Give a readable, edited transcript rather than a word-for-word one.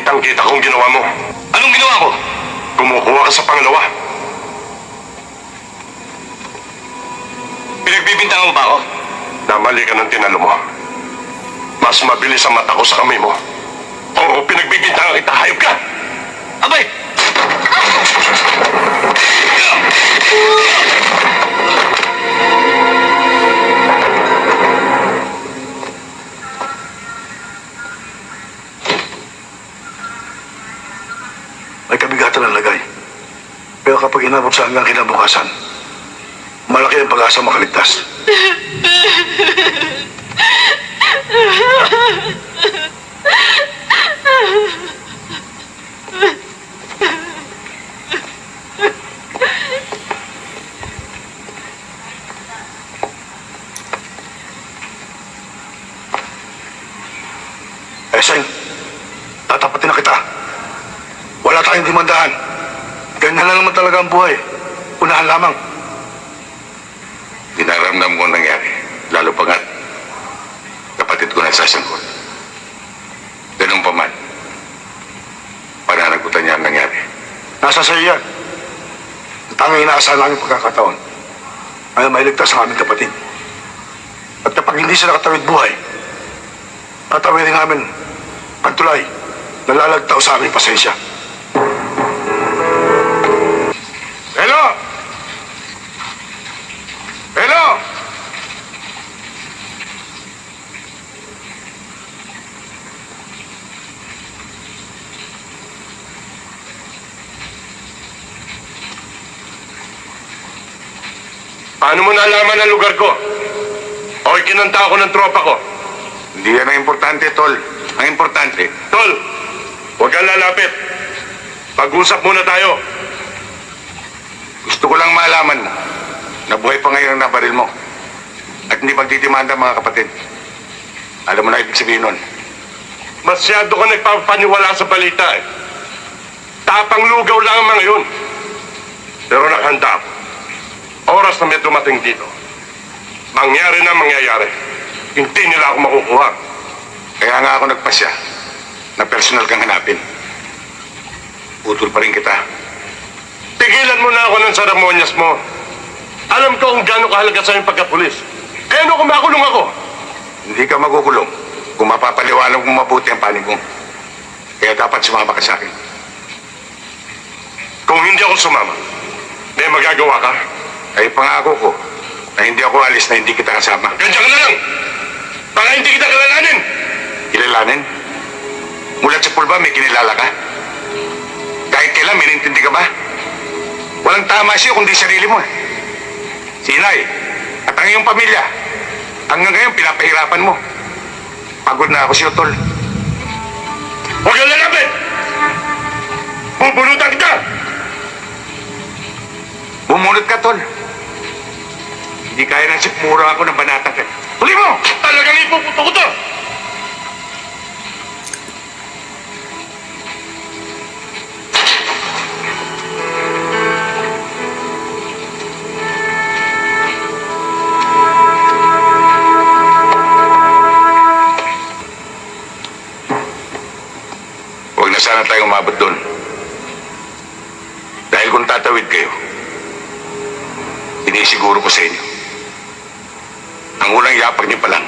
Kitang-kita kong ginawa mo. Anong ginawa ko? Kumukuha ka sa pangalawa. Pinagbibintangan mo ba ako? Namali ka ng tinalo mo. Mas mabilis ang mata ko sa kamay mo. Oo, pinagbibintangan kita. Hayop ka! Abay! May kabigatan ang lagay. Pero kapag inabot sa hanggang kinabukasan, malaki ang pag-asa makaligtas. Seng, tatapatin na kita. Wala tayong dimandahan. Ganyan lang naman talaga ang buhay. Unahan lamang. Dinaramdam ko ang nangyari. Lalo pa nga, kapatid ko nagsasangkot. Ganun pa man, pananagutan niya ang nangyari. Nasa sa'yo yan. Ang tanging inaasahan namin pagkakataon ay mailigtas ang aming kapatid. At kapag hindi sila katawid buhay, tatawidin namin pagtulay na lalagtaw sa aming pasensya. Hello! Hello! Paano mo nalaman ang lugar ko? O ikinanta ako ng tropa ko? Hindi yan ang importante, Tol. Ang importante, Tol, huwag kang lalapit. Pag-usap muna tayo. gusto ko lang malaman na buhay pa ngayon ang nabaril mo. At hindi magtitimanda mga kapatid. Alam mo na ibig sabihin nun. Masyado ka nagpapaniwala sa balita eh. Tapang lugaw lang ang mga yun. Pero nakahanda ako. Oras na may dumating dito. Mangyari na mangyayari. Hindi nila ako makukuha. Kaya nga ako nagpasya na personal kang hanapin. Putol pa rin kita. Tigilan mo na ako ng seremonyas mo. Alam ko kung gaano kahalaga sa yung pagkapulis. Eh ano kung makulong ako? Hindi ka magukulong kung mapapaliwanag mo mabuti ang panig mo. Kaya dapat sumama ka sa akin. Kung hindi ako sumama, may magagawa ka? Ay pangako ko na hindi ako alis na hindi kita kasama. Ganyan ka na lang! Baka hindi kita kilalanin! Kilalanin? Mulat sa pulba may kinilala ka? Kahit kailan may nintindi ka ba? Walang tama siya kundi sarili mo. Si inay at ang iyong pamilya. Hanggang ngayon pinapahirapan mo. Pagod na ako sa'yo, Tol. Huwag kang lalapit! Bubunutan kita! Bumunot ka, Tol. Hindi kaya ng sikmura ako ng banatang ka. Huli mo! Talagang ipuputo ko to! Huwag na sana tayong umabot doon. Dahil kung tatawid kayo, sinisiguro ko sa inyo. Ang unang yapag niyo pa lang,